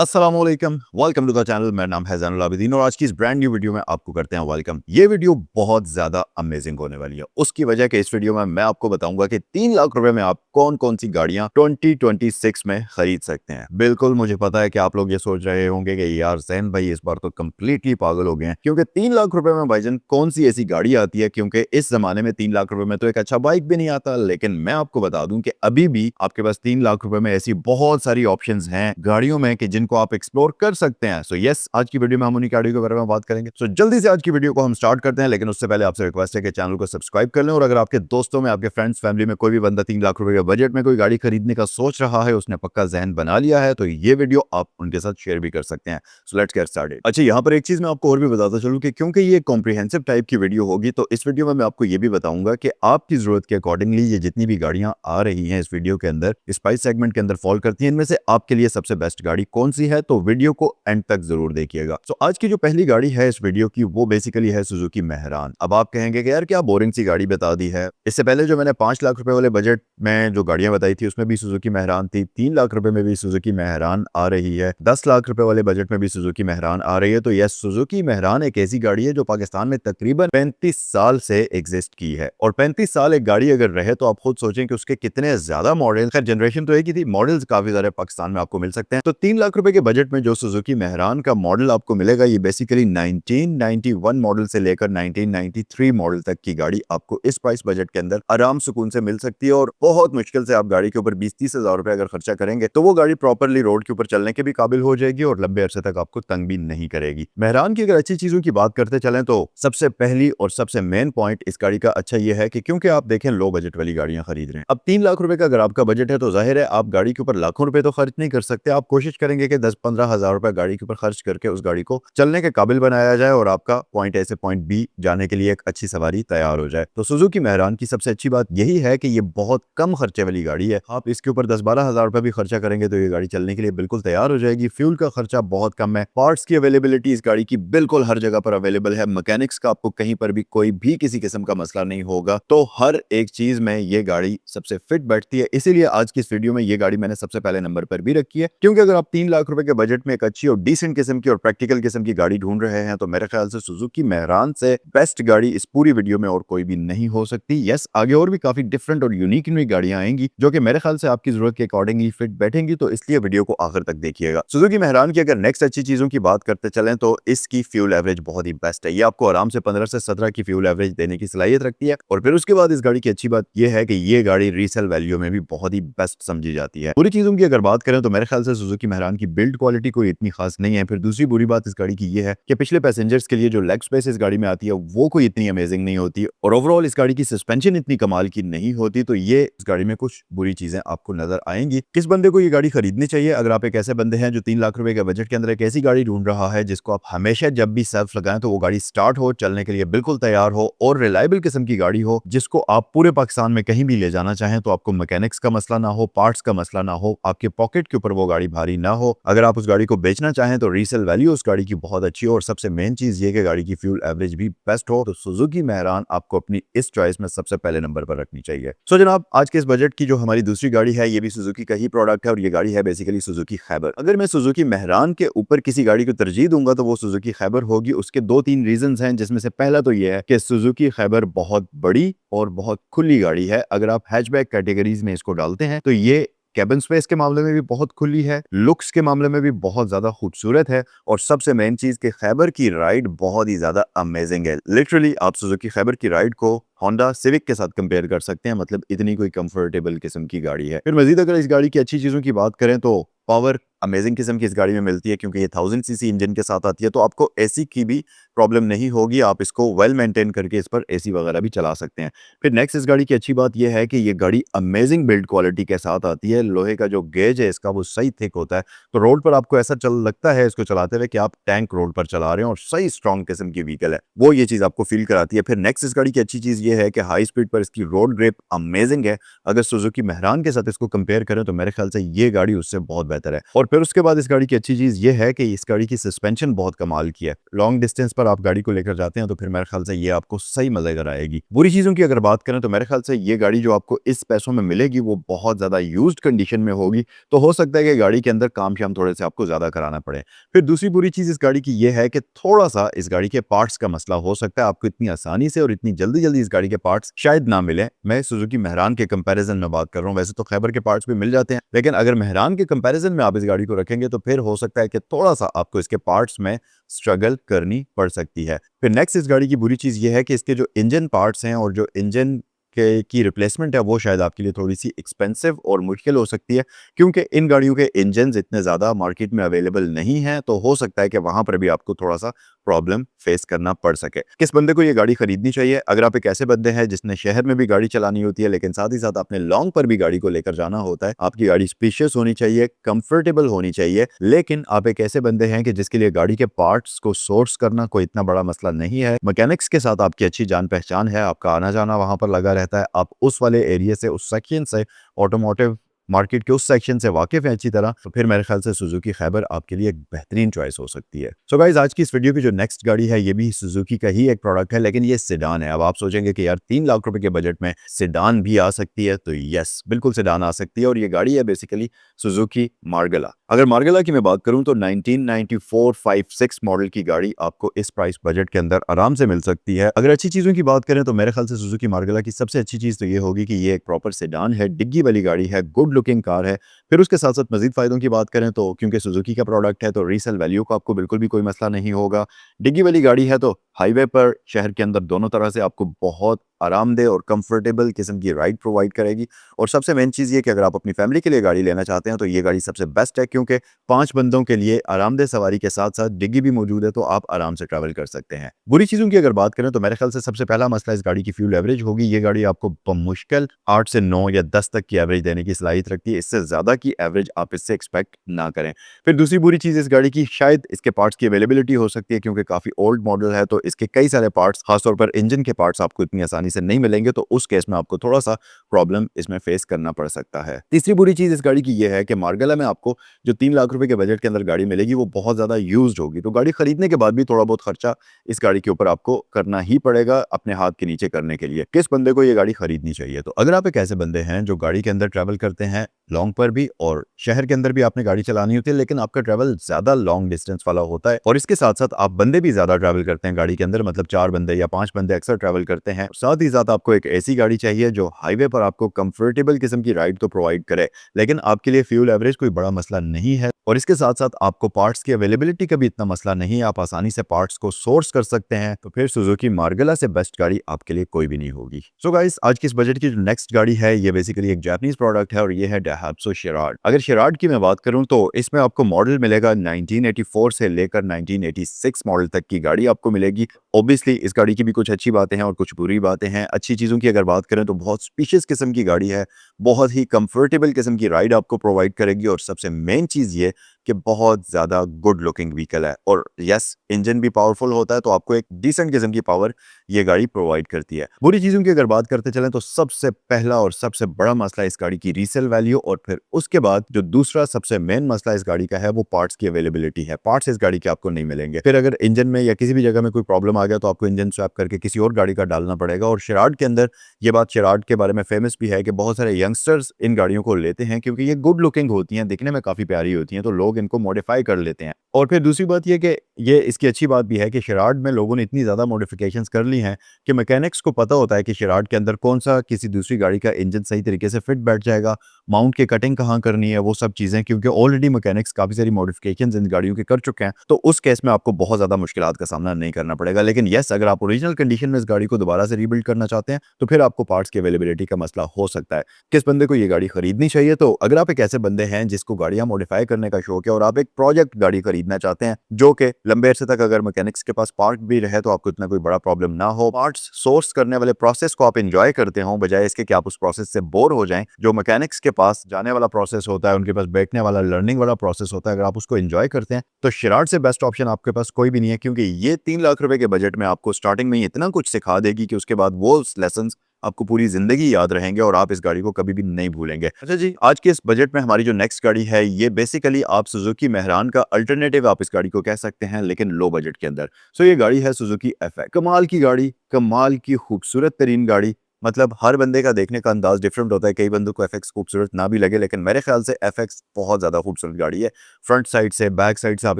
अस्सलाम वालेकुम, welcome to the channel. मेरा नाम है ज़ैनुल आबिदीन और आज की इस ब्रांड न्यू वीडियो में आपको करते हैं वेलकम। ये वीडियो बहुत ज़्यादा अमेजिंग होने वाली है। उसकी वजह कि इस वीडियो में मैं आपको बताऊंगा कि 3 लाख रुपए में आप कौन-कौन सी गाड़ियां 2026 में खरीद सकते हैं। बिल्कुल मुझे पता है कि आप लोग ये सोच रहे होंगे कि यार ज़ैन भाई इस बार तो कंप्लीटली पागल हो गए हैं, क्योंकि 3 लाख रुपए में भाईजान कौन सी ऐसी गाड़ी आती है, क्योंकि इस ज़माने में 3 लाख रुपए में तो एक अच्छा बाइक भी नहीं आता। लेकिन मैं आपको बता दूं कि अभी भी आपके पास 3 लाख रुपए में ऐसी बहुत सारी ऑप्शंस हैं गाड़ियों में कि जिनको आप एक्सप्लोर कर सकते हैं। सो यस, आज की वीडियो में हम उन्हीं गाड़ियों के बारे में बात करेंगे। सो जल्दी से आज की वीडियो को हम स्टार्ट करते हैं, लेकिन उससे पहले आपसे रिक्वेस्ट है कि चैनल को सब्सक्राइब कर लें। और अगर आपके दोस्तों में, आपके फ्रेंड्स, फैमिली में कोई भी बंदा 3 लाख रुपए के बजट में कोई गाड़ी खरीदने का सोच रहा है, उसने पक्का ज़हन बना लिया है, तो ये वीडियो आप उनके साथ शेयर भी कर सकते हैं। So let's get started. अच्छा, यहाँ पर एक चीज मैं आपको और भी बताता चलूं कि क्योंकि ये कॉम्प्रिहेंसिव टाइप की वीडियो होगी, तो इस वीडियो में मैं आपको ये भी बताऊंगा कि आपकी जरूरत के अकॉर्डिंगली ये जितनी भी गाड़ियां आ रही हैं इस वीडियो के अंदर, इस प्राइस सेगमेंट के अंदर फॉल करती हैं, इनमें से आपके लिए सबसे बेस्ट गाड़ी कौन सी है। तो वीडियो को एंड तक जरूर देखिएगा। सो आज की जो पहली गाड़ी है इस वीडियो की, वो बेसिकली है सुजुकी मेहरान। अब आप कहेंगे कि यार क्या बोरिंग सी गाड़ी बता दी है। इससे पहले जो मैंने 5 लाख रुपए वाले बजट में जो गाड़ियां बताई थी उसमें भी सुजुकी मेहरान थी, 3 लाख रुपए में भी सुजुकी मेहरान आ रही है, 10 लाख रुपए वाले बजट में भी सुजुकी मेहरान आ रही है। तो यह सुजुकी मेहरान एक ऐसी गाड़ी है जो पाकिस्तान में तकरीबन 35 साल से एग्जिस्ट की है। और 35 साल एक गाड़ी अगर रहे तो आप खुद सोचें कि उसके कितने ज्यादा मॉडल, खैर जनरेशन तो एक ही थी, मॉडल्स काफी सारे पाकिस्तान में आपको मिल सकते हैं। तो 3 लाख रुपए के बजट में जो सुजुकी मेहरान का मॉडल आपको मिलेगा, ये बेसिकली 1991 मॉडल से लेकर 1993 मॉडल तक की गाड़ी आपको इस प्राइस बजट के अंदर आराम सुकून से मिल सकती है। और बहुत मुश्किल से आप गाड़ी के ऊपर 20-30 हजार रुपए अगर खर्चा करेंगे तो वो गाड़ी प्रॉपरली रोड के ऊपर चलने के भी काबिल हो जाएगी और लंबे अरसे तक आपको तंग भी नहीं करेगी। मेहरान की अगर अच्छी चीजों की बात करते चलें तो सबसे पहली और सबसे मेन पॉइंट इस गाड़ी का अच्छा ये है कि क्योंकि आप देखें लो बजट वाली गाड़ियां खरीद रहे हैं, अब 3 लाख रुपए का अगर आपका बजट है तो जाहिर है आप गाड़ी के ऊपर लाखों रुपए तो खर्च नहीं कर सकते। आप कोशिश करेंगे कि 10-15 हजार रुपए गाड़ी के ऊपर खर्च करके उस गाड़ी को चलने के काबिल बनाया जाए और आपका पॉइंट ए से पॉइंट बी जाने के लिए एक अच्छी सवारी तैयार हो जाए। तो सुजुकी मेहरान की सबसे अच्छी बात यही है कि ये बहुत कम खर्चे वाली गाड़ी है। आप इसके ऊपर 10-12 हजार रुपए भी खर्चा करेंगे तो ये गाड़ी चलने के लिए बिल्कुल तैयार हो जाएगी। फ्यूल का खर्चा बहुत कम है, पार्ट्स की अवेलेबिलिटी इस गाड़ी की बिल्कुल हर जगह पर अवेलेबल है, मैकेनिक्स का आपको कहीं पर भी कोई भी किसी किस्म का मसला नहीं होगा। तो हर एक चीज में ये गाड़ी सबसे फिट बैठती है, इसीलिए आज की इस वीडियो में ये गाड़ी मैंने सबसे पहले नंबर पर भी रखी है। क्योंकि अगर आप 3 लाख रुपए के बजट में एक अच्छी और डिसेंट किस्म की और प्रैक्टिकल किस्म की गाड़ी ढूंढ रहे हैं तो मेरे ख्याल से सुजुकी मेहरान से बेस्ट गाड़ी इस पूरी वीडियो में और कोई भी नहीं हो सकती। यस, आगे और भी काफी डिफरेंट और यूनिक गाड़ियां आएंगी जो कि मेरे ख्याल से आपकी जरूरत के अकॉर्डिंगली फिट बैठेंगी, तो इसलिए वीडियो को आखिर तक देखिएगा। सुजुकी मेहरान की अगर नेक्स्ट अच्छी चीजों की बात करते चलें तो इसकी फ्यूल एवरेज बहुत ही बेस्ट है। ये आपको आराम से 15 से 17 की फ्यूल एवरेज देने की सलाहियत रखती है। और फिर उसके बाद इस गाड़ी की अच्छी बात यह है कि ये गाड़ी रीसेल वैल्यू में भी बहुत ही बेस्ट समझी जाती है। बुरी चीजों की अगर बात करें तो मेरे ख्याल से सुजुकी मेहरान की बिल्ड क्वालिटी कोई इतनी खास नहीं है। फिर दूसरी बुरी बात इस गाड़ी की ये है कि पिछले पैसेंजर्स के लिए जो लेग स्पेस इस गाड़ी में आती है वो कोई इतनी अमेजिंग नहीं होती और ओवरऑल इस गाड़ी की सस्पेंशन इतनी कमाल की नहीं होती। तो ये इस गाड़ी में कुछ बुरी चीजें आपको नजर आएंगी। किस बंदे को ये गाड़ी खरीदनी चाहिए? अगर आप एक ऐसे बंदे हैं जो 3 लाख रुपए के बजट के अंदर एक ऐसी गाड़ी ढूंढ रहा है जिसको आप हमेशा जब भी सेल्फ लगाएं तो वो गाड़ी स्टार्ट हो, चलने के लिए बिल्कुल तैयार हो और रिलायबल किस्म की गाड़ी हो, जिसको आप पूरे पाकिस्तान में कहीं भी ले जाना चाहें तो आपको मैकेनिक्स का मसला ना हो, पार्ट्स का मसला ना हो, आपके पॉकेट के ऊपर वो गाड़ी भारी ना हो। अगर आप उस गाड़ी को बेचना चाहें तो रीसेल वैल्यू उस गाड़ी की बहुत अच्छी हो और सबसे मेन चीज ये कि गाड़ी की फ्यूल एवरेज भी बेस्ट हो। तो सुजुकी मेहरान आपको अपनी इस चॉइस में सबसे पहले नंबर पर रखनी चाहिए। सो जनाब, आज के इस बजट की जो हमारी दूसरी गाड़ी है ये भी सुजुकी का ही प्रोडक्ट है और ये गाड़ी है बेसिकली सुजुकी खैबर। अगर मैं सुजुकी मेहरान के ऊपर किसी गाड़ी को तरजीह दूंगा तो वो सुजुकी खैबर होगी। उसके 2-3 रीजंस हैं, जिसमें से पहला तो ये है कि सुजुकी खैबर बहुत बड़ी और बहुत खुली गाड़ी है। अगर आप हैचबैक कैटेगरीज में इसको डालते हैं तो ये कैबिन स्पेस के मामले में भी बहुत खुली है, लुक्स के मामले में भी बहुत ज्यादा खूबसूरत है और सबसे मेन चीज के खैबर की राइड बहुत ही ज्यादा अमेजिंग है। लिटरली आप सुजुकी खैबर की राइड को होंडा सिविक के साथ कंपेयर कर सकते हैं, मतलब इतनी कोई कंफर्टेबल किस्म की गाड़ी है। फिर मजीद अगर इस गाड़ी की अच्छी चीजों की बात करें तो पावर अमेजिंग किस्म की इस गाड़ी में मिलती है क्योंकि ये 1000 सीसी इंजन के साथ आती है, तो आपको एसी की भी प्रॉब्लम नहीं होगी। आप इसको वेल मेंटेन करके इस पर एसी वगैरह भी चला सकते हैं। फिर नेक्स्ट इस गाड़ी की अच्छी बात यह है कि ये गाड़ी अमेजिंग बिल्ड क्वालिटी के साथ आती है। लोहे का जो गेज है इसका वो सही थिक होता है, तो रोड पर आपको ऐसा चल लगता है इसको चलाते हुए कि आप टैंक रोड पर चला रहे हैं और सही स्ट्रॉन्ग किस्म की व्हीकल है, वो ये चीज आपको फील कराती है। फिर नेक्स्ट इस गाड़ी की अच्छी चीज ये है कि हाई स्पीड पर इसकी रोड ग्रिप अमेजिंग है। अगर सुजुकी मेहरान के साथ इसको कंपेयर करें तो मेरे ख्याल से ये गाड़ी उससे बहुत बेहतर है। और फिर उसके बाद इस गाड़ी की अच्छी चीज़ ये है कि इस गाड़ी की सस्पेंशन बहुत कमाल की है। लॉन्ग डिस्टेंस पर आप गाड़ी को लेकर जाते हैं तो फिर मेरे ख्याल से ये आपको सही मज़े कराएगी। बुरी चीज़ों की अगर बात करें तो मेरे ख्याल से ये गाड़ी जो आपको इस पैसों में मिलेगी वो बहुत ज़्यादा यूज्ड कंडीशन में होगी, तो हो सकता है कि गाड़ी के अंदर काम-शाम थोड़े से आपको ज़्यादा कराना पड़े। फिर दूसरी बुरी चीज़ इस गाड़ी की ये है कि थोड़ा-सा इस गाड़ी के पार्ट्स का मसला हो सकता है। आपको इतनी आसानी से और इतनी जल्दी-जल्दी इस गाड़ी के पार्ट्स शायद ना मिलें। मैं सुजुकी मेहरान के कंपैरिज़न में बात कर रहा हूँ, वैसे तो खैबर के पार्ट्स भी मिल जाते हैं, लेकिन अगर मेहरान के कंपैरिज़न में आप इस गाड़ी को रखेंगे तो फिर हो सकता है कि थोड़ा-सा आपको इसके पार्ट्स में स्ट्रगल करनी पड़ सकती है। फिर नेक्स्ट इस गाड़ी की बुरी चीज़ ये है कि इसके जो इंजन पार्ट्स हैं और जो इंजन के की रिप्लेसमेंट है वो शायद आपके लिए थोड़ी-सी एक्सपेंसिव और मुश्किल हो सकती है, क्योंकि इन गाड़ियों के इंजन्स इतने ज़्यादा मार्केट में अवेलेबल नहीं हैं, तो हो सकता है कि वहाँ पर भी आपको थोड़ा-सा प्रॉब्लम फेस करना पड़ सके। किस बंदे को ये गाड़ी खरीदनी चाहिए? अगर आप एक ऐसे बंदे हैं जिसने शहर में भी गाड़ी चलानी होती है, लेकिन साथ ही साथ अपने लॉन्ग पर भी गाड़ी को लेकर जाना होता है, आपकी गाड़ी स्पेशियस होनी चाहिए, कंफर्टेबल होनी चाहिए, लेकिन आप एक ऐसे बंदे हैं कि जिसके लिए गाड़ी के पार्ट्स को सोर्स करना कोई इतना बड़ा मसला नहीं है। मैकेनिक्स के साथ आपकी अच्छी जान-पहचान है, आपका आना-जाना वहाँ पर लगा रहता है, आप उस वाले एरिया से, उस सेक्शन से, ऑटोमोटिव मार्केट के उस सेक्शन से वाकिफ हैं अच्छी तरह, तो फिर मेरे ख्याल से सुजुकी खैबर आपके लिए एक बेहतरीन चॉइस हो सकती है। सो गाइस, आज की इस वीडियो की जो नेक्स्ट गाड़ी है ये भी सुजुकी का ही एक प्रोडक्ट है, लेकिन ये सेडान है। अब आप सोचेंगे कि यार 3 लाख रुपए के बजट में सेडान भी आ सकती है, तो यस, बिल्कुल सेडान आ सकती है और ये गाड़ी है बेसिकली सुजुकी मार्गला। अगर मार्गला की मैं बात करूं तो 1994-56 मॉडल की गाड़ी आपको इस प्राइस बजट के अंदर आराम से मिल सकती है। अगर अच्छी चीज़ों की बात करें तो मेरे ख्याल से सुजुकी मार्गला की सबसे अच्छी चीज़ तो ये होगी कि ये एक प्रॉपर सेडान है, डिग्गी वाली गाड़ी है, गुड लुकिंग कार है। फिर उसके साथ-साथ मज़ीद फ़ायदों की बात करें तो क्योंकि सुजुकी का प्रोडक्ट है तो रीसेल वैल्यू का आपको बिल्कुल भी कोई मसला नहीं होगा। डिग्गी वाली गाड़ी है तो हाईवे पर, शहर के अंदर दोनों तरह से आपको बहुत आरामदेह और कंफर्टेबल किस्म की राइड प्रोवाइड करेगी। और सबसे मेन चीज़ ये कि अगर आप अपनी फैमिली के लिए गाड़ी लेना चाहते हैं तो ये गाड़ी सबसे बेस्ट है, क्योंकि 5 बंदों के लिए आरामदेह सवारी के साथ-साथ डिग्गी भी मौजूद है, तो आप आराम से ट्रैवल कर सकते हैं। बुरी चीज़ों की अगर बात करें तो मेरे ख्याल से सबसे पहला मसला इस गाड़ी की फ्यूल एवरेज होगी। ये गाड़ी आपको बमुश्किल 8 से 9 या 10 तक की एवरेज देने की सलाहियत रखती है। इससे ज़्यादा की एवरेज आप इससे एक्सपेक्ट ना करें। फिर दूसरी बुरी चीज़ इस गाड़ी की शायद इसके पार्ट्स की अवेलेबिलिटी हो सकती है, क्योंकि काफ़ी ओल्ड मॉडल है, तो इसके कई सारे पार्ट्स, खासतौर पर इंजन के पार्ट्स आपको इतनी आसानी से नहीं मिलेंगे, तो उस केस में आपको थोड़ा-सा प्रॉब्लम इसमें फेस करना पड़ सकता है। तीसरी बुरी चीज़ इस गाड़ी की ये है कि मार्गला में आपको जो 3 लाख रुपए के बजट के अंदर गाड़ी मिलेगी वो बहुत ज़्यादा यूज्ड होगी, तो गाड़ी खरीदने के बाद भी थोड़ा बहुत खर्चा इस गाड़ी के ऊपर आपको करना ही पड़ेगा अपने हाथ के नीचे करने के लिए। किस बंदे को ये गाड़ी खरीदनी चाहिए? तो अगर आप एक ऐसे बंदे हैं जो गाड़ी के अंदर ट्रैवल करते हैं, लॉन्ग पर भी और शहर के अंदर भी आपने गाड़ी चलानी होती है, लेकिन आपका ट्रैवल ज़्यादा लॉन्ग डिस्टेंस वाला होता है और इसके साथ-साथ आप बंदे भी ज़्यादा ट्रैवल करते हैं गाड़ी के अंदर, मतलब 4 बंदे या 5 बंदे अक्सर ट्रैवल करते हैं। साथ ही साथ आपको एक ऐसी गाड़ी चाहिए जो हाईवे पर आपको कंफर्टेबल किस्म की राइड तो प्रोवाइड करे, लेकिन आपके लिए फ्यूल एवरेज कोई बड़ा मसला नहीं है और इसके साथ-साथ आपको पार्ट्स की अवेलेबिलिटी का भी इतना मसला नहीं है, आप आसानी से पार्ट्स को सोर्स कर सकते हैं, तो फिर सुजुकी मार्गला से बेस्ट गाड़ी आपके लिए कोई भी नहीं होगी। सो गाइस, आज की इस बजट की जो नेक्स्ट गाड़ी है ये बेसिकली एक जापानीज प्रोडक्ट है और ये है डाइहात्सू शेराड। अगर शेराड की मैं बात करूं तो इसमें आपको मॉडल मिलेगा 1984 से लेकर 1986 मॉडल तक की गाड़ी आपको मिलेगी। ऑब्वियसली इस गाड़ी की भी कुछ अच्छी बातें हैं और कुछ बुरी बातें हैं। अच्छी चीज़ों की अगर बात करें तो बहुत स्पेशियस किस्म की गाड़ी है, बहुत ही कंफर्टेबल किस्म की राइड आपको प्रोवाइड करेगी और सबसे मेन चीज़ ये कि बहुत ज़्यादा गुड लुकिंग व्हीकल है और यस, इंजन भी पावरफुल होता है, तो आपको एक डिसेंट किस्म की पावर ये गाड़ी प्रोवाइड करती है। बुरी चीज़ों की अगर बात करते चलें तो सबसे पहला और सबसे बड़ा मसला इस गाड़ी की रीसेल वैल्यू और फिर उसके बाद जो दूसरा सबसे मेन मसला इस गाड़ी का है वो पार्ट्स की अवेलेबिलिटी है। पार्ट्स इस गाड़ी के आपको नहीं मिलेंगे। फिर अगर इंजन में या किसी भी जगह में कोई प्रॉब्लम आ गया तो आपको इंजन स्वैप करके किसी और गाड़ी का डालना पड़ेगा। और शेराड के अंदर ये बात शेराड के बारे में फेमस भी है कि बहुत सारे यंगस्टर्स इन गाड़ियों को लेते हैं क्योंकि ये गुड लुकिंग होती हैं, दिखने में काफ़ी प्यारी होती हैं, तो लोग इनको मॉडिफाई कर लेते हैं। और फिर दूसरी बात ये कि ये इसकी अच्छी बात भी है कि शेराड में लोगों ने इतनी ज़्यादा मॉडिफिकेशंस कर ली हैं कि मैकेनिक्स को पता होता है कि शेराड के अंदर कौन सा किसी दूसरी गाड़ी का इंजन सही तरीके से फिट बैठ जाएगा, माउंट की कटिंग कहाँ करनी है, वो सब चीज़ें, क्योंकि ऑलरेडी मैकेनिक्स काफ़ी सारी मॉडिफिकेशंस इन गाड़ियों के कर चुके हैं, तो उस केस में आपको बहुत ज़्यादा मुश्किलात का सामना नहीं करना पड़ेगा। लेकिन येस, अगर आप ओरिजिनल कंडीशन में इस गाड़ी को दोबारा से रीबिल्ड करना चाहते हैं तो फिर आपको पार्ट्स की अवेलेबिलिटी का मसला हो सकता है। किस बंदे को ये गाड़ी खरीदनी चाहिए? तो अगर आप एक ऐसे बंदे हैं जिसको गाड़ियां मॉडिफाई करने का शौक है और आप एक प्रोजेक्ट गाड़ी खरीदना चाहते हैं जो कि लंबे अरसे तक अगर मैकेनिक्स के पास पार्ट भी रहे तो आपको इतना कोई बड़ा प्रॉब्लम ना हो, पार्ट्स सोर्स करने वाले प्रोसेस को आप एंजॉय करते हो बजाय इसके कि आप उस प्रोसेस से बोर हो जाएं, जो मैकेनिक्स के पास जाने वाला प्रोसेस होता है, उनके पास बैठने वाला लर्निंग वाला प्रोसेस होता है, अगर आप उसको एंजॉय करते हैं तो शेराड से बेस्ट ऑप्शन आपके पास कोई भी नहीं है, क्योंकि ये 3 लाख रुपए के बजट में आपको स्टार्टिंग में ही इतना कुछ सिखा देगी कि उसके बाद वो लेसन आपको पूरी जिंदगी याद रहेंगे और आप इस गाड़ी को कभी भी नहीं भूलेंगे। अच्छा जी, आज के इस बजट में हमारी जो नेक्स्ट गाड़ी है ये बेसिकली आप सुजुकी मेहरान का अल्टरनेटिव आप इस गाड़ी को कह सकते हैं, लेकिन लो बजट के अंदर। सो ये गाड़ी है सुजुकी एफएक्स। कमाल की गाड़ी, कमाल की खूबसूरत तरीन गाड़ी। मतलब हर बंदे का देखने का अंदाज डिफरेंट होता है, कई बंदों को एफएक्स खूबसूरत ना भी लगे, लेकिन मेरे ख्याल से एफएक्स बहुत ज़्यादा खूबसूरत गाड़ी है। फ्रंट साइड से, बैक साइड से आप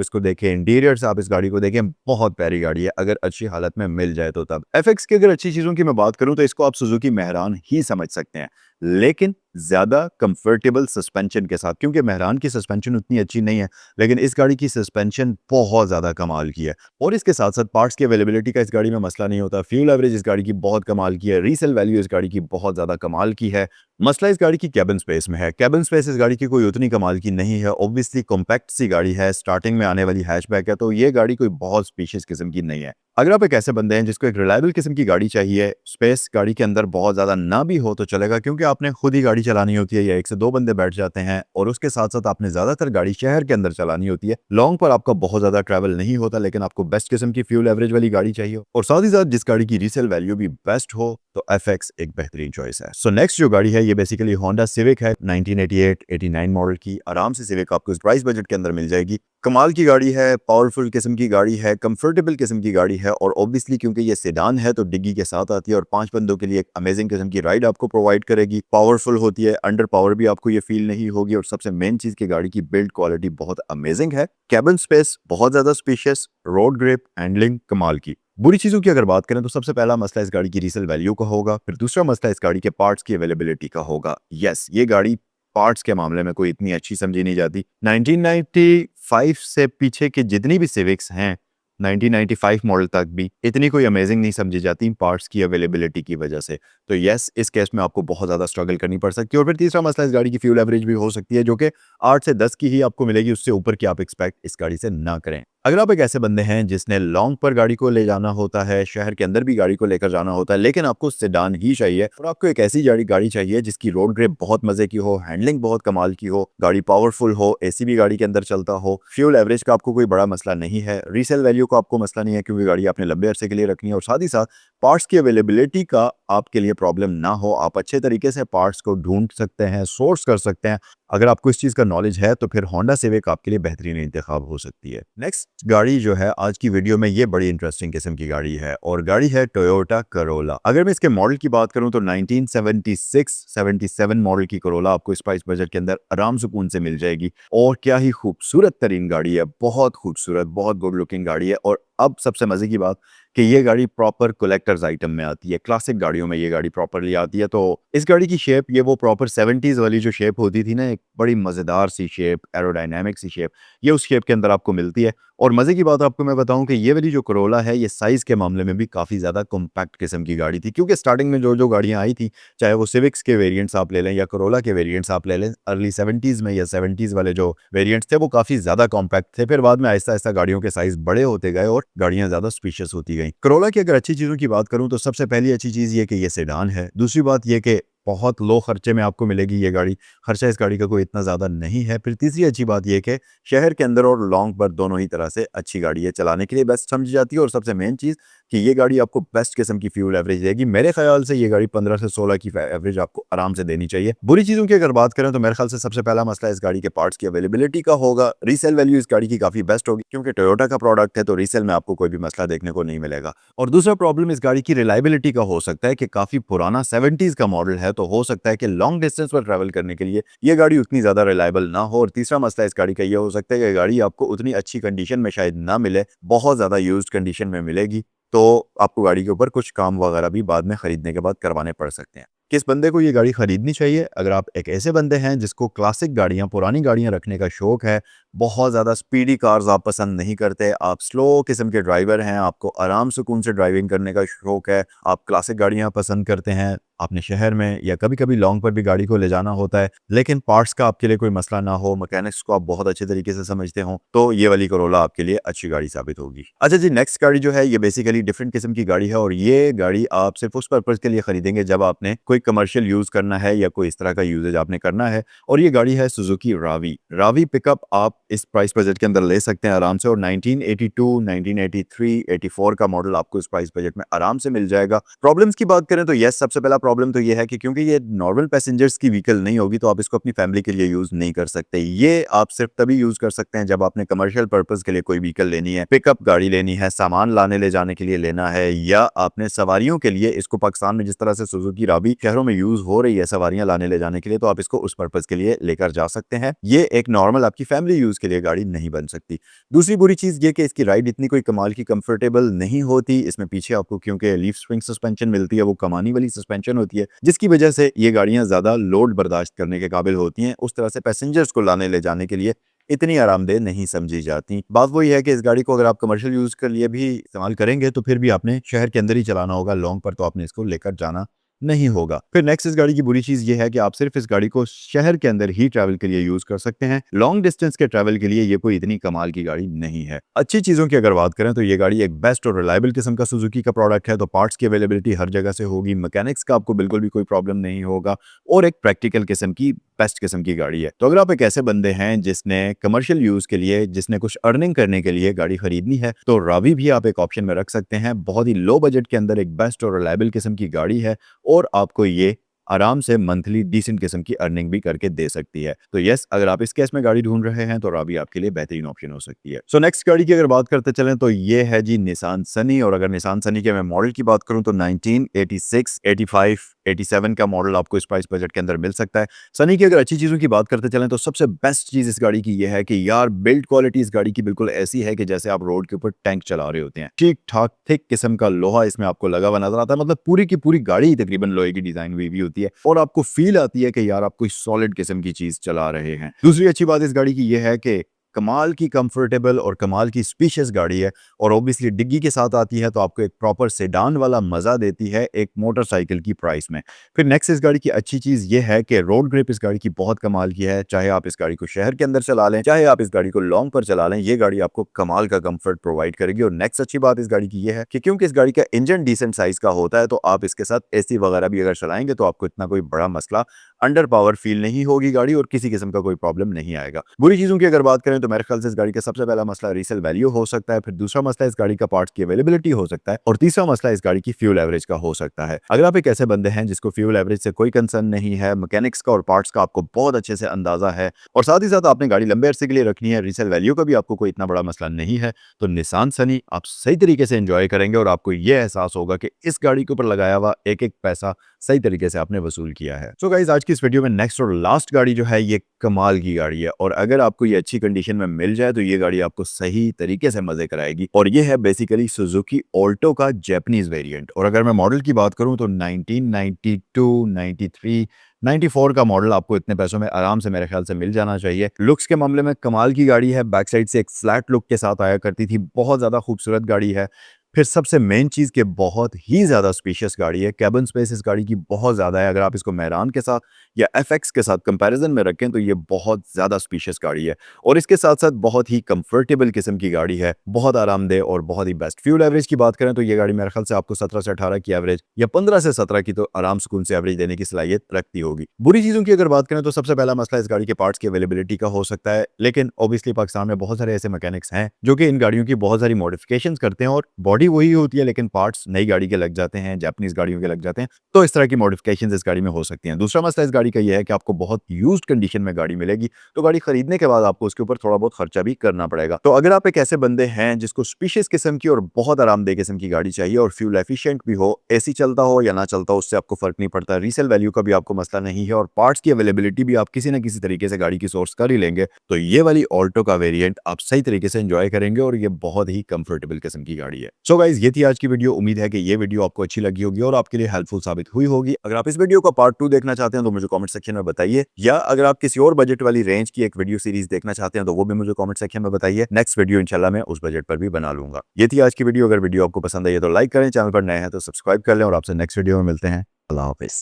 इसको देखें, इंटीरियर से आप इस गाड़ी को देखें, बहुत प्यारी गाड़ी है अगर अच्छी हालत में मिल जाए तो। तब एफएक्स की अगर अच्छी चीज़ों की मैं बात करूं तो इसको आप सुजुकी मेहरान ही समझ सकते हैं, लेकिन ज्यादा कंफर्टेबल सस्पेंशन के साथ, क्योंकि मेहरान की सस्पेंशन उतनी अच्छी नहीं है, लेकिन इस गाड़ी की सस्पेंशन बहुत ज्यादा कमाल की है। और इसके साथ साथ पार्ट्स की अवेलेबिलिटी का इस गाड़ी में मसला नहीं होता। फ्यूल एवरेज इस गाड़ी की बहुत कमाल की है। रीसेल वैल्यू इस गाड़ी की बहुत ज्यादा कमाल की है। मसला इस गाड़ी की कैबिन स्पेस में है। कैबिन स्पेस इस गाड़ी की कोई उतनी कमाल की नहीं है। ऑब्वियसली कॉम्पैक्ट सी गाड़ी है, स्टार्टिंग में आने वाली हैचबैक है, तो ये गाड़ी कोई बहुत स्पीशियस किस्म की नहीं है। अगर आप एक ऐसे बंदे हैं जिसको एक रिलायबल किस्म की गाड़ी चाहिए, स्पेस गाड़ी के अंदर बहुत ज्यादा ना भी हो तो चलेगा, क्योंकि आपने खुद ही गाड़ी चलानी होती है या एक से दो बंदे बैठ जाते हैं, और उसके साथ साथ आपने ज्यादातर गाड़ी शहर के अंदर चलानी होती है। लॉन्ग पर आपका बहुत ज्यादा ट्रैवल नहीं होता, लेकिन आपको बेस्ट किस्म की फ्यूल एवरेज वाली गाड़ी चाहिए और साथ ही साथ जिस गाड़ी की रीसेल वैल्यू भी बेस्ट हो, तो एफएक्स एक बेहतरीन चॉइस है। सो नेक्स्ट जो गाड़ी है ये बेसिकली होंडा सिविक है, 1988-89 मॉडल की। आराम से सिविक आपको इस प्राइस बजट के अंदर मिल जाएगी। कमाल की गाड़ी है, पावरफुल किस्म की गाड़ी है, कंफर्टेबल किस्म की गाड़ी है, और ऑब्वियसली क्योंकि ये सेडान है तो डिग्गी के साथ आती है और 5 बंदों के लिए एक अमेजिंग किस्म की राइड आपको प्रोवाइड करेगी। पावरफुल होती है, अंडर पावर भी आपको ये फील नहीं होगी, और सबसे मेन चीज की गाड़ी की बिल्ड क्वालिटी बहुत अमेजिंग है। कैबिन स्पेस बहुत ज्यादा स्पेशियस, रोड ग्रिप, हैंडलिंग कमाल की। बुरी चीजों की अगर बात करें तो सबसे पहला मसला इस गाड़ी की रीसेल वैल्यू का होगा, फिर दूसरा मसला इस गाड़ी के पार्ट्स की अवेलेबिलिटी का होगा। यस, ये गाड़ी पार्ट्स के मामले में कोई इतनी अच्छी समझी नहीं जाती। 1995 से पीछे के जितनी भी सिविक्स हैं, 1995 मॉडल तक भी इतनी कोई अमेजिंग नहीं समझी जाती पार्ट्स की अवेलेबिलिटी की वजह से। तो यस, इस केस में आपको बहुत ज़्यादा स्ट्रगल करनी पड़ सकती है। और फिर तीसरा मसला इस गाड़ी की फ्यूल एवरेज भी हो सकती है, जो कि 8 से 10 की ही आपको मिलेगी, उससे ऊपर की आप एक्सपेक्ट इस गाड़ी से ना करें। अगर आप एक ऐसे बंदे हैं जिसने लॉन्ग पर गाड़ी को ले जाना होता है, शहर के अंदर भी गाड़ी को लेकर जाना होता है, लेकिन आपको सेडान ही चाहिए और आपको एक ऐसी गाड़ी चाहिए जिसकी रोड ग्रिप बहुत मजे की हो, हैंडलिंग बहुत कमाल की हो, गाड़ी पावरफुल हो, एसी भी गाड़ी के अंदर चलता हो, फ्यूल एवरेज का आपको कोई बड़ा मसला नहीं है, रीसेल वैल्यू का आपको मसला नहीं है क्योंकि गाड़ी आपने लंबे अरसे के लिए रखनी है, और साथ ही साथ पार्ट्स की अवेलेबिलिटी का आपके लिए प्रॉब्लम ना हो, आप अच्छे तरीके से पार्ट्स को ढूंढ सकते हैं, सोर्स कर सकते हैं। अगर आपको इस चीज का नॉलेज है तो फिर होंडा सिविक आपके लिए बेहतरीन इंतखाब हो सकती है। नेक्स्ट गाड़ी जो है आज की वीडियो में, ये बड़ी इंटरेस्टिंग किस्म की गाड़ी है और गाड़ी है टोयोटा करोला। अगर मैं इसके मॉडल की बात करूं तो 1976-77 मॉडल की करोला आपको इस प्राइस बजट के अंदर आराम सुकून से मिल जाएगी। और क्या ही खूबसूरत तरीन गाड़ी है, बहुत खूबसूरत, बहुत गुड लुकिंग गाड़ी है। और अब सबसे मजे की बात कि ये गाड़ी प्रॉपर कलेक्टर्स आइटम में आती है, क्लासिक गाड़ियों में ये गाड़ी प्रॉपरली आती है। तो इस गाड़ी की शेप, ये वो प्रॉपर 70s वाली जो शेप होती थी ना, एक बड़ी मजेदार सी शेप, एरोडायनामिक सी शेप, ये उस शेप के अंदर आपको मिलती है। और मजे की बात आपको मैं बताऊं कि ये वाली जो करोला है ये साइज के मामले में भी काफी ज्यादा कॉम्पैक्ट किस्म की गाड़ी थी, क्योंकि स्टार्टिंग में जो जो गाड़ियां आई थी, चाहे वो सिविक्स के वेरिएंट्स आप ले लें या करोला के वेरिएंट्स आप ले लें, अर्ली 70s में या 70s वाले जो वेरिएंट्स थे वो काफी ज्यादा कॉम्पैक्ट थे। फिर बाद में आहिस्ता आहिस्ता गाड़ियों के साइज बड़े होते गए और गाड़ियां ज्यादा स्पेशियस होती गई। करोला की अगर अच्छी चीजों की बात करूं तो सबसे पहली अच्छी चीज ये कि ये सेडान है। दूसरी बात ये कि बहुत लो खर्चे में आपको मिलेगी ये गाड़ी, खर्चा इस गाड़ी का कोई इतना ज़्यादा नहीं है। फिर तीसरी अच्छी बात यह कि शहर के अंदर और लॉन्ग पर दोनों ही तरह से अच्छी गाड़ी है, चलाने के लिए बेस्ट समझी जाती है। और सबसे मेन चीज़ कि ये गाड़ी आपको बेस्ट किस्म की फ्यूल एवरेज देगी। मेरे ख्याल से ये गाड़ी 15 से 16 की एवरेज आपको आराम से देनी चाहिए। बुरी चीज़ों की अगर बात करें तो मेरे ख्याल से सबसे पहला मसला इस गाड़ी के पार्ट्स की अवेलेबिलिटी का होगा। रीसेल वैल्यू इस गाड़ी की काफ़ी बेस्ट होगी, क्योंकि टोयोटा का प्रोडक्ट है तो रीसेल में आपको कोई भी मसला देखने को नहीं मिलेगा। और दूसरा प्रॉब्लम इस गाड़ी की रिलायबिलिटी का हो सकता है कि काफ़ी पुराना 70s का मॉडल है, तो हो सकता है कि लॉन्ग डिस्टेंस पर ट्रैवल करने के लिए ये गाड़ी उतनी ज़्यादा रिलायबल ना हो। और तीसरा मसला इस गाड़ी का ये हो सकता है कि गाड़ी आपको उतनी अच्छी कंडीशन में शायद ना मिले, बहुत ज़्यादा यूज्ड कंडीशन में मिलेगी, तो आपको गाड़ी के ऊपर कुछ काम वगैरह भी बाद में खरीदने के बाद करवाने पड़ सकते हैं। किस बंदे को ये गाड़ी खरीदनी चाहिए? अगर आप एक ऐसे बंदे हैं जिसको क्लासिक गाड़ियां, पुरानी गाड़ियां रखने का शौक है, बहुत ज़्यादा स्पीडी कार्स आप पसंद नहीं करते, आप स्लो किस्म के ड्राइवर हैं, आपको आराम सुकून से ड्राइविंग करने का शौक है, आप क्लासिक गाड़ियां पसंद करते हैं, आपने शहर में या कभी कभी लॉन्ग पर भी गाड़ी को ले जाना होता है, लेकिन पार्ट्स का आपके लिए कोई मसला ना हो, मैकेनिक्स को आप बहुत अच्छे तरीके से समझते हो, तो ये वाली करोला आपके लिए अच्छी गाड़ी साबित होगी। अच्छा जी, नेक्स्ट गाड़ी जो है ये बेसिकली डिफरेंट किस्म की गाड़ी है, और ये गाड़ी आप सिर्फ उस पर्पज़ के लिए खरीदेंगे जब आपने कोई कमर्शियल यूज़ करना है या कोई इस तरह का यूजेज आपने करना है। और ये गाड़ी है सुजुकी रावी। रावी पिकअप आप इस प्राइस बजट के अंदर ले सकते हैं आराम से। और 1982, 1983, 84 का मॉडल आपको इस प्राइस बजट में आराम से मिल जाएगा। प्रॉब्लम्स की बात करें तो यस, सबसे पहला प्रॉब्लम तो ये है कि क्योंकि ये नॉर्मल पैसेंजर्स की व्हीकल नहीं होगी तो आप इसको अपनी फैमिली के लिए यूज नहीं कर सकते। ये आप सिर्फ तभी यूज कर सकते हैं जब आपने कमर्शियल पर्पज के लिए कोई व्हीकल लेनी है, पिकअप गाड़ी लेनी है, सामान लाने ले जाने के लिए लेना है, या आपने सवारियों के लिए इसको पाकिस्तान में जिस तरह से सुजुकी राबी शहरों में यूज हो रही है सवारियां लाने ले जाने के लिए, तो आप इसको उस पर्पज के लिए लेकर जा सकते हैं। ये एक नॉर्मल आपकी फैमिली यूज के लिए गाड़ी नहीं बन सकती। दूसरी बुरी चीज ये कि इसकी राइड इतनी कोई कमाल की कंफर्टेबल नहीं होती। इसमें पीछे आपको क्योंकि लीफ स्प्रिंग सस्पेंशन मिलती है, वो कमानी वाली सस्पेंशन होती है, जिसकी वजह से ये गाड़ियां ज्यादा लोड बर्दाश्त करने के काबिल होती हैं। उस तरह से पैसेंजर्स को लाने ले जाने के लिए इतनी आरामदेह नहीं समझी जाती। बात वही है कि इस गाड़ी को अगर आप कमर्शियल यूज के लिए भी इस्तेमाल करेंगे तो फिर भी आपने शहर के अंदर ही चलाना होगा, लॉन्ग पर तो आपने इसको लेकर जाना नहीं होगा। फिर नेक्स्ट इस गाड़ी की बुरी चीज ये है कि आप सिर्फ इस गाड़ी को शहर के अंदर ही ट्रैवल के लिए यूज कर सकते हैं। लॉन्ग डिस्टेंस के ट्रैवल के लिए ये कोई इतनी कमाल की गाड़ी नहीं है। अच्छी चीजों की अगर बात करें तो ये गाड़ी एक बेस्ट और रिलायबल किस्म का सुजुकी का प्रोडक्ट है। तो पार्ट्स की अवेलेबिलिटी हर जगह से होगी, मैकेनिक्स का आपको बिल्कुल भी कोई प्रॉब्लम नहीं होगा, और एक प्रैक्टिकल किस्म की बेस्ट किस्म की गाड़ी है। तो अगर आप एक ऐसे बंदे हैं जिसने कमर्शियल यूज के लिए, जिसने कुछ अर्निंग करने के लिए गाड़ी खरीदनी है, तो रावी भी आप एक ऑप्शन में रख सकते हैं। बहुत ही लो बजट के अंदर एक बेस्ट और रिलायबल किस्म की गाड़ी है, और आपको ये आराम से मंथली डिसेंट किस्म की अर्निंग भी करके दे सकती है। तो यस, अगर आप इस केस में गाड़ी ढूंढ रहे हैं तो रावी आपके लिए बेहतरीन ऑप्शन हो सकती है। सो नेक्स्ट गाड़ी की अगर बात करते चलें तो ये है जी निसान सनी। और अगर निसान सनी के मैं मॉडल की बात करूं तो 1986, 85, 87 का मॉडल आपको इस प्राइस बजट के अंदर मिल सकता है। सनी की अगर अच्छी चीजों की बात करते चलें तो सबसे बेस्ट चीज इस गाड़ी की यह है कि यार बिल्ड क्वालिटी इस गाड़ी की बिल्कुल ऐसी है कि जैसे आप रोड के ऊपर टैंक चला रहे होते हैं। ठीक ठाक थिक किस्म का लोहा इसमें आपको लगा हुआ नजर आता है, मतलब पूरी की पूरी गाड़ी ही तकरीबन लोहे की डिजाइन हुई होती है, और आपको फील आती है कि यार आप कोई सॉलिड किस्म की चीज चला रहे हैं। दूसरी अच्छी बात इस गाड़ी की यह है कि कमाल की कंफर्टेबल और कमाल की स्पेशियस गाड़ी है, और ऑब्वियसली डिग्गी के साथ आती है तो आपको एक प्रॉपर सेडान वाला मजा देती है एक मोटरसाइकिल की प्राइस में। फिर नेक्स्ट इस गाड़ी की अच्छी चीज ये है कि रोड ग्रिप इस गाड़ी की बहुत कमाल की है। चाहे आप इस गाड़ी को शहर के अंदर चला लें, चाहे आप इस गाड़ी को लॉन्ग पर चला लें, ये गाड़ी आपको कमाल का कंफर्ट प्रोवाइड करेगी। और नेक्स्ट अच्छी बात इस गाड़ी की ये है कि क्योंकि इस गाड़ी का इंजन डिसेंट साइज का होता है, तो आप इसके साथ एसी वगैरह भी अगर चलाएंगे तो आपको इतना कोई बड़ा मसला, अंडर पावर फील नहीं होगी गाड़ी, और किसी किस्म का कोई प्रॉब्लम नहीं आएगा। बुरी चीजों की अगर बात करें तो मेरे ख्याल से इस गाड़ी का सबसे पहला मसला रीसेल वैल्यू हो सकता है, फिर दूसरा मसला इस गाड़ी का पार्ट्स की अवेलेबिलिटी हो सकता है, और तीसरा मसला इस गाड़ी की फ्यूल एवरेज का हो सकता है। अगर आप एक ऐसे बंदे हैं जिसको फ्यूल एवरेज से कोई कंसर्न नहीं है, मैकेनिक्स का और पार्ट्स का आपको बहुत अच्छे से अंदाजा है, और साथ ही साथ आपने गाड़ी लंबे अरसे के लिए रखनी है, रीसेल वैल्यू का भी आपको कोई इतना बड़ा मसला नहीं है, तो निसान सनी आप सही तरीके से एंजॉय करेंगे, और आपको यह एहसास होगा कि इस गाड़ी के ऊपर लगाया हुआ एक एक पैसा सही तरीके से आपने वसूल किया है। सो गाइस, आज की इस वीडियो में नेक्स्ट और लास्ट गाड़ी जो है ये कमाल की गाड़ी है, और अगर आपको ये अच्छी कंडीशन में मिल जाए तो ये गाड़ी आपको सही तरीके से मजे कराएगी। और ये है बेसिकली सुजुकी ऑल्टो का जैपनीज वेरिएंट। और अगर मैं मॉडल की बात करूं तो 1992, 93, 94 का मॉडल आपको इतने पैसों में आराम से मेरे ख्याल से मिल जाना चाहिए। लुक्स के मामले में कमाल की गाड़ी है, बैक साइड से एक फ्लैट लुक के साथ आया करती थी, बहुत ज्यादा खूबसूरत गाड़ी है। फिर सबसे मेन चीज के बहुत ही ज्यादा स्पेशियस गाड़ी है, कैबिन स्पेस इस गाड़ी की बहुत ज्यादा है। अगर आप इसको मेहरान के साथ या एफएक्स के साथ कंपैरिजन में रखें तो ये बहुत ज्यादा स्पेशियस गाड़ी है, और इसके साथ साथ बहुत ही कंफर्टेबल किस्म की गाड़ी है, बहुत आरामदेह और बहुत ही बेस्ट। फ्यूल एवरेज की बात करें तो ये गाड़ी मेरे ख्याल से आपको 17 से 18 की एवरेज या 15 से 17 की तो आराम सुकून से एवरेज देने की सलाहियत रखती होगी। बुरी चीजों की अगर बात करें तो सबसे पहला मसला इस गाड़ी के पार्ट्स की अवेलेबिलिटी का हो सकता है, लेकिन ऑब्वियसली पाकिस्तान में बहुत सारे ऐसे मैकेनिक्स हैं जो कि इन गाड़ियों की बहुत सारी मॉडिफिकेशंस करते हैं, और बॉडी वही होती है लेकिन पार्ट्स नई गाड़ी के लग जाते हैं, जापानीज गाड़ियों के लग जाते हैं, तो इस तरह की मॉडिफिकेशंस इस गाड़ी में हो सकती हैं। दूसरा मसला इस गाड़ी का यह है कि आपको बहुत यूज्ड कंडीशन में गाड़ी मिलेगी, तो गाड़ी खरीदने के बाद आपको उसके ऊपर थोड़ा बहुत खर्चा भी करना पड़ेगा। तो अगर आप एक ऐसे बंदे हैं जिसको स्पेशियस किस्म की और बहुत आरामदेह किस्म की गाड़ी चाहिए, और फ्यूल एफिशिएंट भी हो, एसी चलता हो या ना चलता हो उससे आपको फर्क नहीं पड़ता, रीसेल वैल्यू का भी आपको मसला नहीं है, और पार्ट्स की अवेलेबिलिटी भी आप किसी ना किसी तरीके से गाड़ी की सोर्स कर ही लेंगे, तो ये वाली ऑल्टो का वेरिएंट आप सही तरीके से एंजॉय करेंगे, और ये बहुत ही कंफर्टेबल किस्म की गाड़ी है। सो गाइस, ये थी आज की वीडियो। उम्मीद है कि ये वीडियो आपको अच्छी लगी होगी और आपके लिए हेल्पफुल साबित हुई होगी। अगर आप इस वीडियो का पार्ट 2 देखना चाहते हैं तो मुझे कमेंट सेक्शन में बताइए, या अगर आप किसी और बजट वाली रेंज की एक वीडियो सीरीज देखना चाहते हैं तो वो भी मुझे कमेंट सेक्शन में बताइए। नेक्स्ट वीडियो इंशाल्लाह मैं उस बजट पर भी बना लूंगा। ये थी आज की वीडियो। अगर वीडियो आपको पसंद आई है तो लाइक करें, चैनल पर नए हैं तो सब्सक्राइब कर लें, और आपसे नेक्स्ट वीडियो में मिलते हैं। अल्लाह हाफिज।